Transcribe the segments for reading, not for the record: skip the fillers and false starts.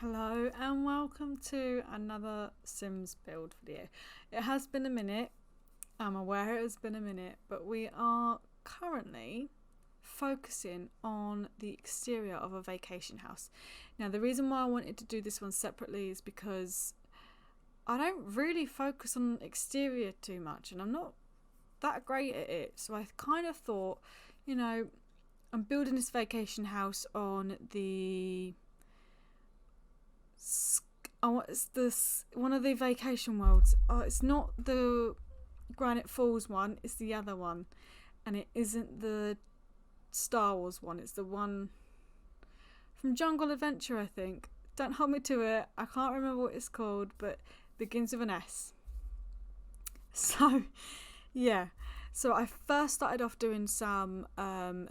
Hello and welcome to another Sims build video. It has been a minute, I'm aware it has been a minute, but we are currently focusing on the exterior of a vacation house. Now the reason why I wanted to do this one separately is because I don't really focus on exterior too much and I'm not that great at it, so I kind of thought, I'm building this vacation house on the it's this one of the vacation worlds. It's not the Granite Falls one, it's the other one, and it isn't the Star Wars one, it's the one from Jungle Adventure, I think. Don't hold me to it, I can't remember what it's called, but begins with an S. So yeah, so I first started off doing some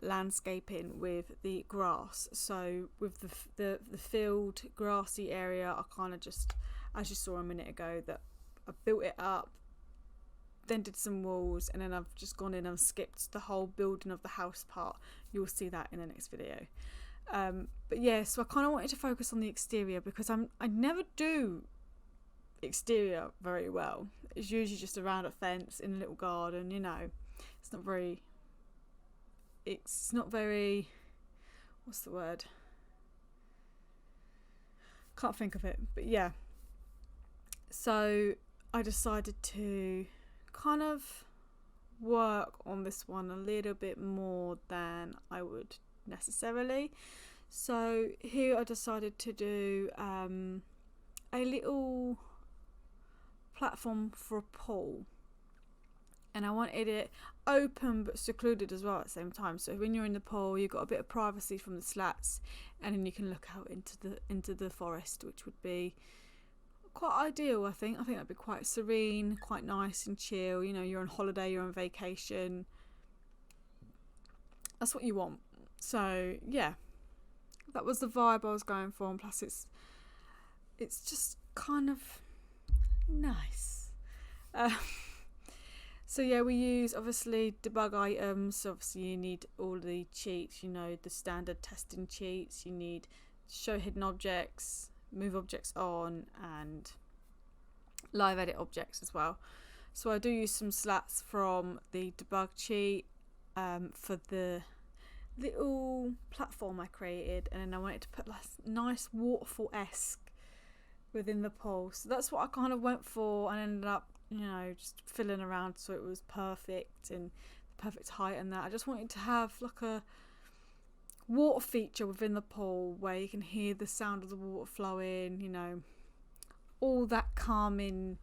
landscaping with the grass. So with the field grassy area, I kind of just, as you saw a minute ago, that I built it up, then did some walls, and then I've just gone in and skipped the whole building of the house part. You'll see that in the next video. But yeah, so I kind of wanted to focus on the exterior because I never do exterior very well. It's usually just around a fence in a little garden, it's not very what's the word, can't think of it, but yeah, so I decided to kind of work on this one a little bit more than I would necessarily. So here I decided to do a little platform for a pool, and I wanted it open but secluded as well at the same time, so when you're in the pool you've got a bit of privacy from the slats, and then you can look out into the forest, which would be quite ideal. I think that'd be quite serene, quite nice and chill. You're on holiday, you're on vacation, that's what you want. So yeah, that was the vibe I was going for, and plus it's just kind of nice. So yeah, we use obviously debug items. So obviously you need all the cheats, the standard testing cheats. You need show hidden objects, move objects on, and live edit objects as well. So I do use some slats from the debug cheat for the little platform I created, and then I wanted to put like nice waterfall-esque within the pool, so that's what I kind of went for, and ended up just filling around so it was perfect and the perfect height, and that I just wanted to have like a water feature within the pool where you can hear the sound of the water flowing, all that calming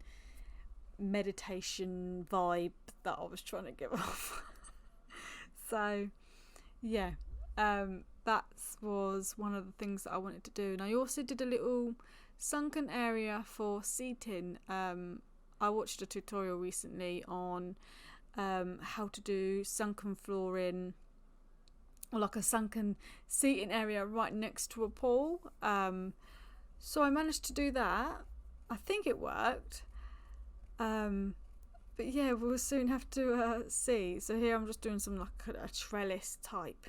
meditation vibe that I was trying to give off. So yeah, that was one of the things that I wanted to do, and I also did a little sunken area for seating. I watched a tutorial recently on how to do sunken flooring, or like a sunken seating area right next to a pool. So I managed to do that. I think it worked. But yeah, we'll soon have to see. So here I'm just doing some like a trellis type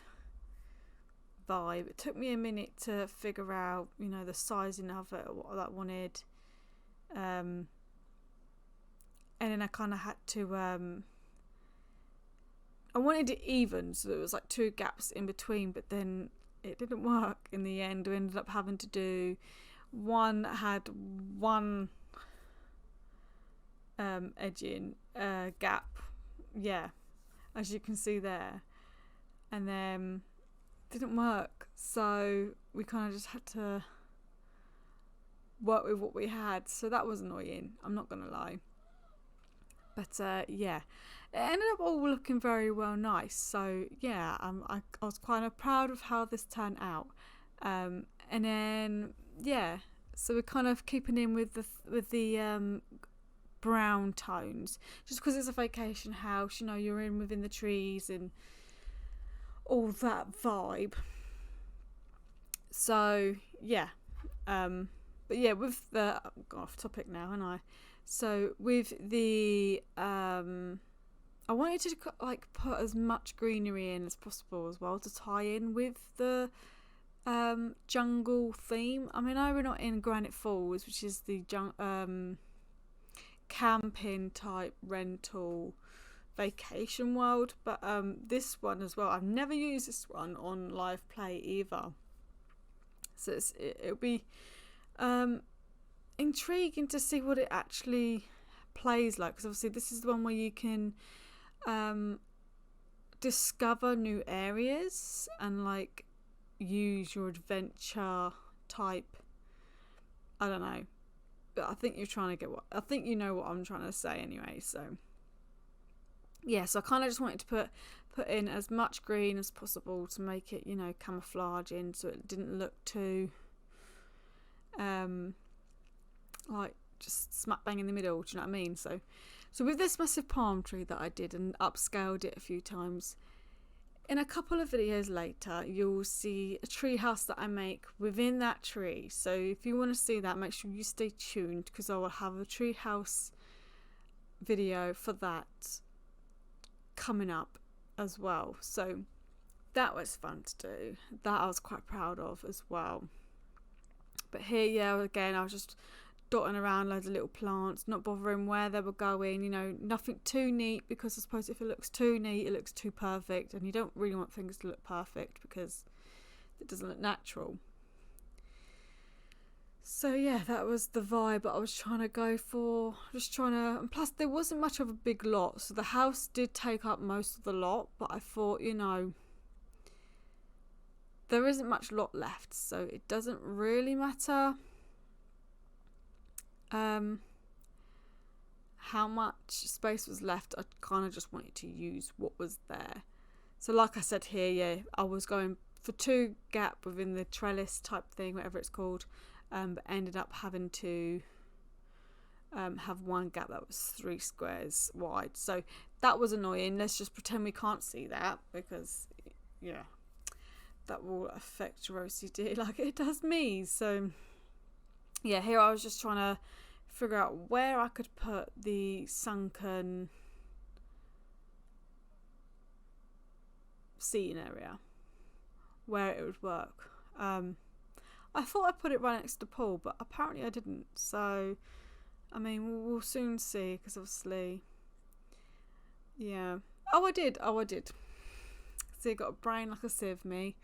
vibe. It took me a minute to figure out, the sizing of it, what I wanted. And then I kind of had to, I wanted it even, so there was like 2 gaps in between, but then it didn't work in the end. We ended up having to do one that had one edging gap, yeah, as you can see there, and then it didn't work, so we kind of just had to work with what we had. So that was annoying, I'm not gonna lie. But yeah, it ended up all looking very well nice. So yeah, I was kind of proud of how this turned out. And then yeah, so we're kind of keeping in with the brown tones, just because it's a vacation house. You're in within the trees and all that vibe. So yeah, but yeah, with the, I've got off topic now, haven't I? So with the I wanted to like put as much greenery in as possible as well to tie in with the jungle theme. I mean, I know we're not in Granite Falls, which is the camping type rental vacation world, but this one as well, I've never used this one on live play either, so it'll be intriguing to see what it actually plays like, because obviously this is the one where you can discover new areas and like use your adventure type, I don't know, but I think you're trying to get I think you know what I'm trying to say anyway. So yeah, so I kind of just wanted to put in as much green as possible to make it, you know, camouflaging, so it didn't look too like just smack bang in the middle, do you know what I mean? So with this massive palm tree that I did and upscaled it a few times, in a couple of videos later you'll see a tree house that I make within that tree. So if you want to see that, make sure you stay tuned, because I will have a tree house video for that coming up as well. So that was fun to do, that I was quite proud of as well. But here, yeah, again, I was just dotting around loads of little plants, not bothering where they were going, you know, nothing too neat, because I suppose if it looks too neat it looks too perfect, and you don't really want things to look perfect because it doesn't look natural. So yeah, that was the vibe that I was trying to go for, and plus there wasn't much of a big lot, so the house did take up most of the lot, but I thought, you know, there isn't much lot left, so it doesn't really matter how much space was left. I kind of just wanted to use what was there. So like I said here, yeah, I was going for 2 gap within the trellis type thing, whatever it's called, but ended up having to have 1 gap that was 3 squares wide. So that was annoying. Let's just pretend we can't see that, because yeah, that will affect your OCD like it does me. So yeah, here I was just trying to figure out where I could put the sunken seating area, where it would work. I thought I put it right next to the pool, but apparently I didn't. So, I mean, we'll soon see, because obviously, yeah. Oh, I did. See, I got a brain like a sieve, me.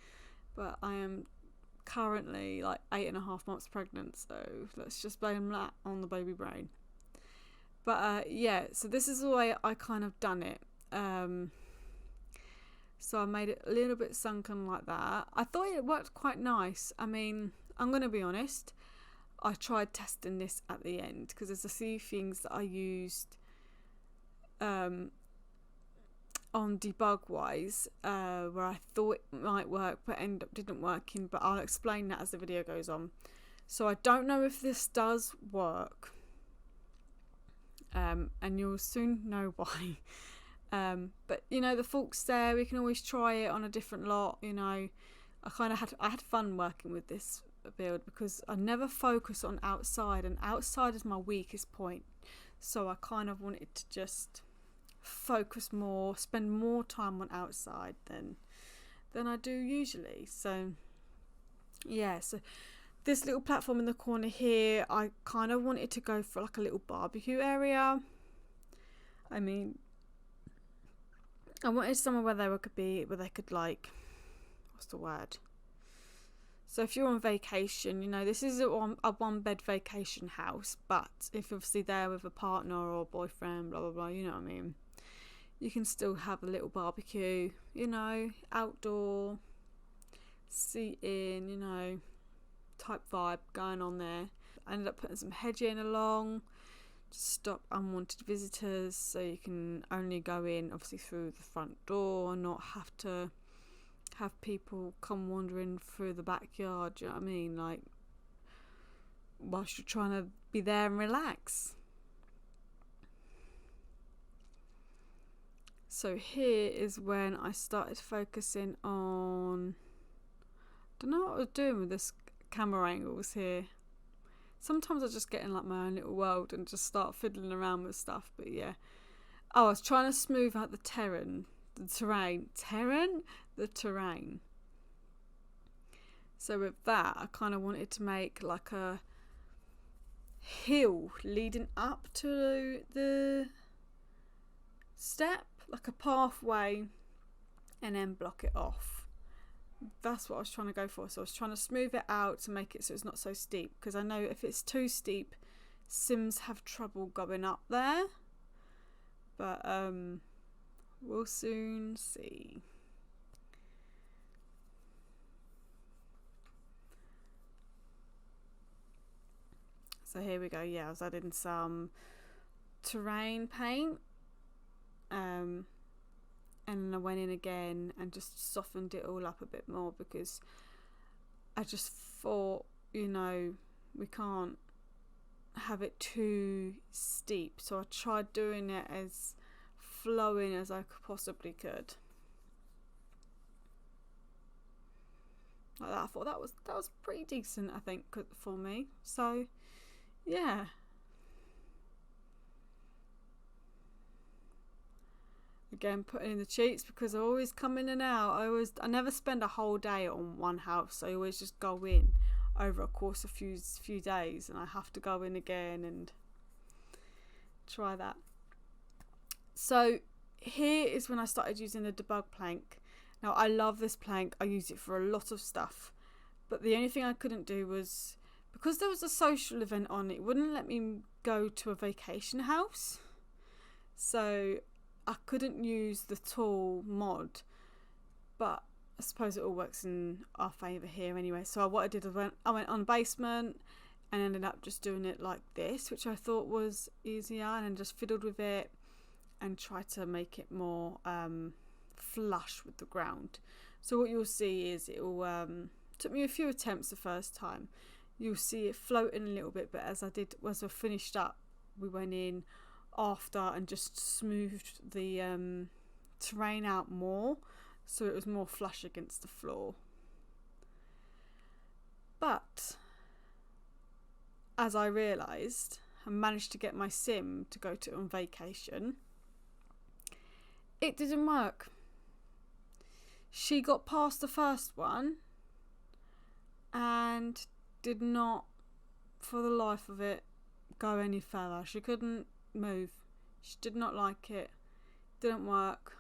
But I am currently like 8.5 months pregnant, so let's just blame that on the baby brain. But yeah, so this is the way I kind of done it. So I made it a little bit sunken like that. I thought it worked quite nice. I mean, I'm going to be honest, I tried testing this at the end, because there's a few things that I used on debug wise where I thought it might work but ended up didn't working, but I'll explain that as the video goes on. So I don't know if this does work, and you'll soon know why. But you know, the fault's there, we can always try it on a different lot, you know. I had fun working with this build, because I never focus on outside, and outside is my weakest point, so I kind of wanted to just focus more, spend more time on outside than I do usually. So yeah, so this little platform in the corner here, I kind of wanted to go for like a little barbecue area. I mean, I wanted somewhere where they could like, what's the word? So if you're on vacation, you know, this is a 1-bed vacation house, but if you're obviously there with a partner or boyfriend, blah blah blah, you know what I mean, you can still have a little barbecue, you know, outdoor seating, you know, type vibe going on there. I ended up putting some hedging along to stop unwanted visitors, so you can only go in obviously through the front door and not have to have people come wandering through the backyard, do you know what I mean, like whilst you're trying to be there and relax. So here is when I started focusing on, don't know what I was doing with this camera angles here. Sometimes I just get in like my own little world and just start fiddling around with stuff, but yeah. Oh, I was trying to smooth out the terrain. So with that, I kind of wanted to make like a hill leading up to the step, like a pathway, and then block it off. That's what I was trying to go for. So I was trying to smooth it out to make it so it's not so steep, because I know if it's too steep, Sims have trouble going up there. But we'll soon see. So here we go. Yeah, I was adding some terrain paint. And then I went in again and just softened it all up a bit more, because I just thought, you know, we can't have it too steep. So I tried doing it as flowing as I possibly could. Like that. I thought that was pretty decent, I think, for me. So yeah. Again, putting in the cheats, because I always come in and out. I never spend a whole day on one house. I always just go in over a course of few days, and I have to go in again and try that. So here is when I started using the debug plank. Now I love this plank. I use it for a lot of stuff, but the only thing I couldn't do was, because there was a social event on, it wouldn't let me go to a vacation house. So I couldn't use the tool mod, but I suppose it all works in our favour here anyway. So what I did was I went on basement and ended up just doing it like this, which I thought was easier, and then just fiddled with it and tried to make it more flush with the ground. So what you'll see is it will took me a few attempts the first time. You'll see it floating a little bit, but as I finished up, we went in after and just smoothed the terrain out more, so it was more flush against the floor. But as I realised, I managed to get my sim to go on vacation. It didn't work. She got past the first one and did not, for the life of it, go any further. She couldn't move. She did not like it. Didn't work.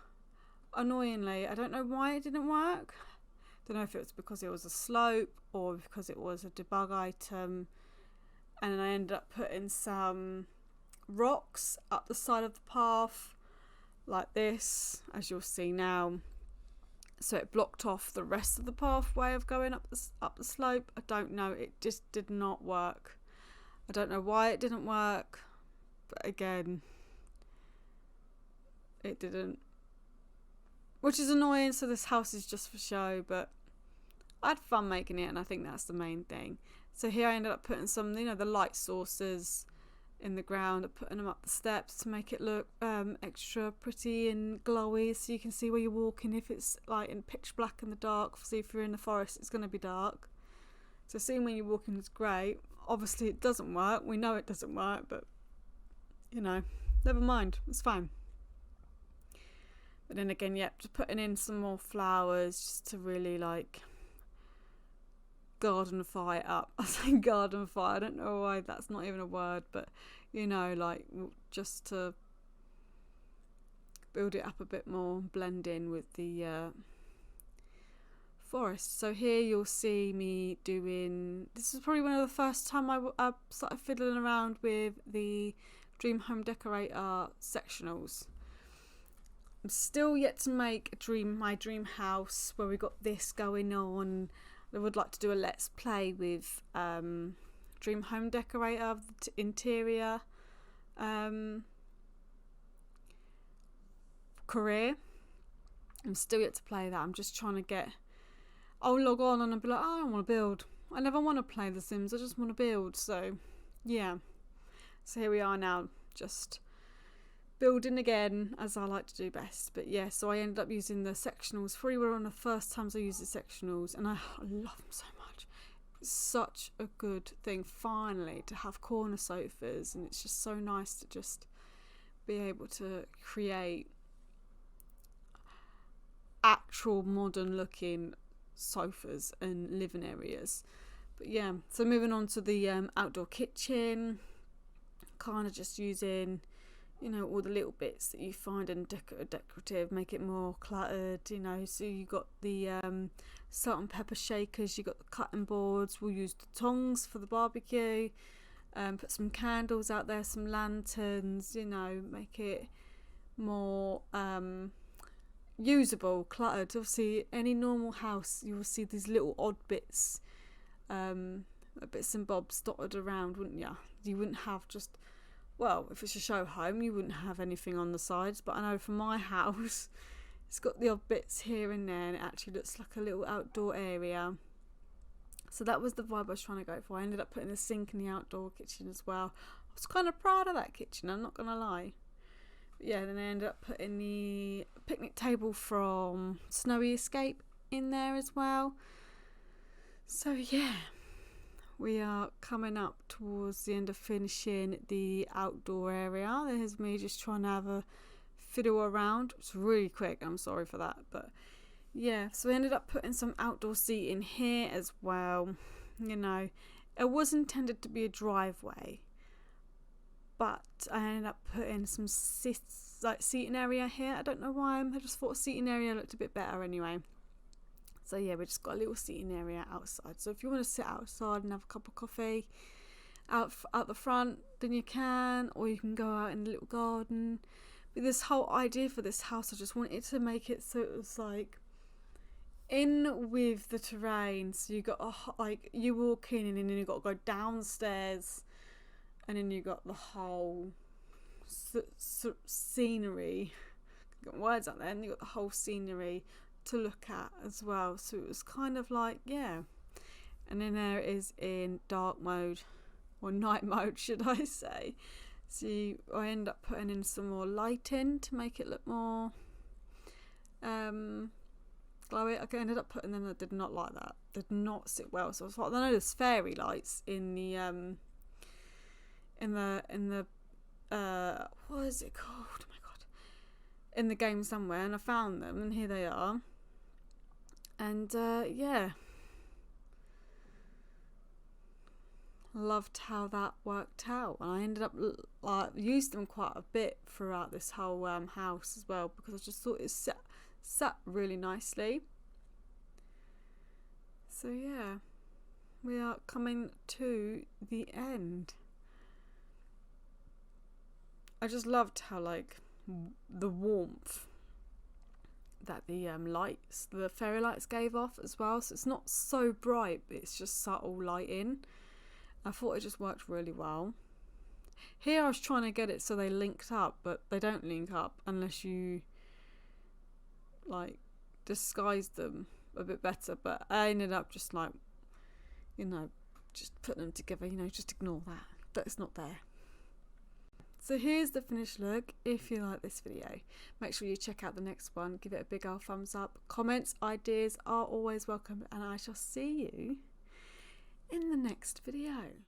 Annoyingly, I don't know why it didn't work. Don't know if it was because it was a slope or because it was a debug item. And then I ended up putting some rocks up the side of the path like this, as you'll see now. So it blocked off the rest of the pathway of going up the slope. I don't know, it just did not work. I don't know why it didn't work, but again, it didn't, which is annoying. So this house is just for show, but I had fun making it, and I think that's the main thing. So here I ended up putting some, the light sources in the ground, putting them up the steps to make it look extra pretty and glowy, so you can see where you're walking. If it's like in pitch black in the dark, see if you're in the forest, it's going to be dark. So seeing when you're walking is great. Obviously it doesn't work. We know it doesn't work, but never mind. It's fine. But then again, just putting in some more flowers just to really gardenify it up. I say gardenify, I don't know why that's not even a word, but just to build it up a bit more, blend in with the forest. So here you'll see me doing, this is probably one of the first time I started fiddling around with the Dream Home Decorator sectionals. I'm still yet to make my dream house where we got this going on. I would like to do a let's play with Dream Home Decorator interior career. I'm still yet to play that. I'm just trying to I'll log on and I'll be like, I don't want to build. I never want to play The Sims. I just want to build. So yeah. So here we are now, just building again, as I like to do best. But yeah, so I ended up using the sectionals. Probably were one of the first times I used the sectionals, and I love them so much. It's such a good thing finally to have corner sofas, and it's just so nice to just be able to create actual modern looking sofas and living areas. But yeah, so moving on to the outdoor kitchen, kind of just using, you know, all the little bits that you find in decorative, make it more cluttered, you know. So you got the salt and pepper shakers, you got the cutting boards, we'll use the tongs for the barbecue, put some candles out there, some lanterns, you know, make it more usable, cluttered. Obviously any normal house you will see these little odd bits and bobs dotted around, wouldn't you? You wouldn't have just, well, if it's a show home, you wouldn't have anything on the sides, but I know for my house, it's got the odd bits here and there, and it actually looks like a little outdoor area. So that was the vibe I was trying to go for. I ended up putting a sink in the outdoor kitchen as well. I was kind of proud of that kitchen, I'm not going to lie. But yeah, then I ended up putting the picnic table from Snowy Escape in there as well. So yeah, we are coming up towards the end of finishing the outdoor area. There's me just trying to have a fiddle around. It's really quick, I'm sorry for that. But yeah, so we ended up putting some outdoor seating here as well. You know, it was intended to be a driveway, but I ended up putting some seating area here. I don't know why, I just thought a seating area looked a bit better anyway. So yeah, we just got a little seating area outside. So if you want to sit outside and have a cup of coffee out the front, then you can, or you can go out in the little garden. But this whole idea for this house, I just wanted to make it so it was like in with the terrain. So you got like you walk in and then you got to go downstairs, and then you got the whole scenery. Got words out there, and you got the whole scenery to look at as well. So it was kind of like, yeah. And then there it is in dark mode, or night mode should I say. So I end up putting in some more lighting to make it look more glowy. I ended up putting them that did not like that, did not sit well. So I was like, I know there's fairy lights in the what is it called, oh my god, in the game somewhere, and I found them, and here they are. And yeah, loved how that worked out, and I ended up used them quite a bit throughout this whole house as well, because I just thought it sat really nicely. So yeah, we are coming to the end. I just loved how like the warmth that the lights, the fairy lights gave off as well. So it's not so bright, but it's just subtle lighting. I thought it just worked really well. Here I was trying to get it so they linked up, but they don't link up unless you like disguise them a bit better. But I ended up just like, you know, just putting them together, you know, just ignore that. That's not there. So here's the finished look. If you like this video, make sure you check out the next one. Give it a big old thumbs up. Comments, ideas are always welcome, and I shall see you in the next video.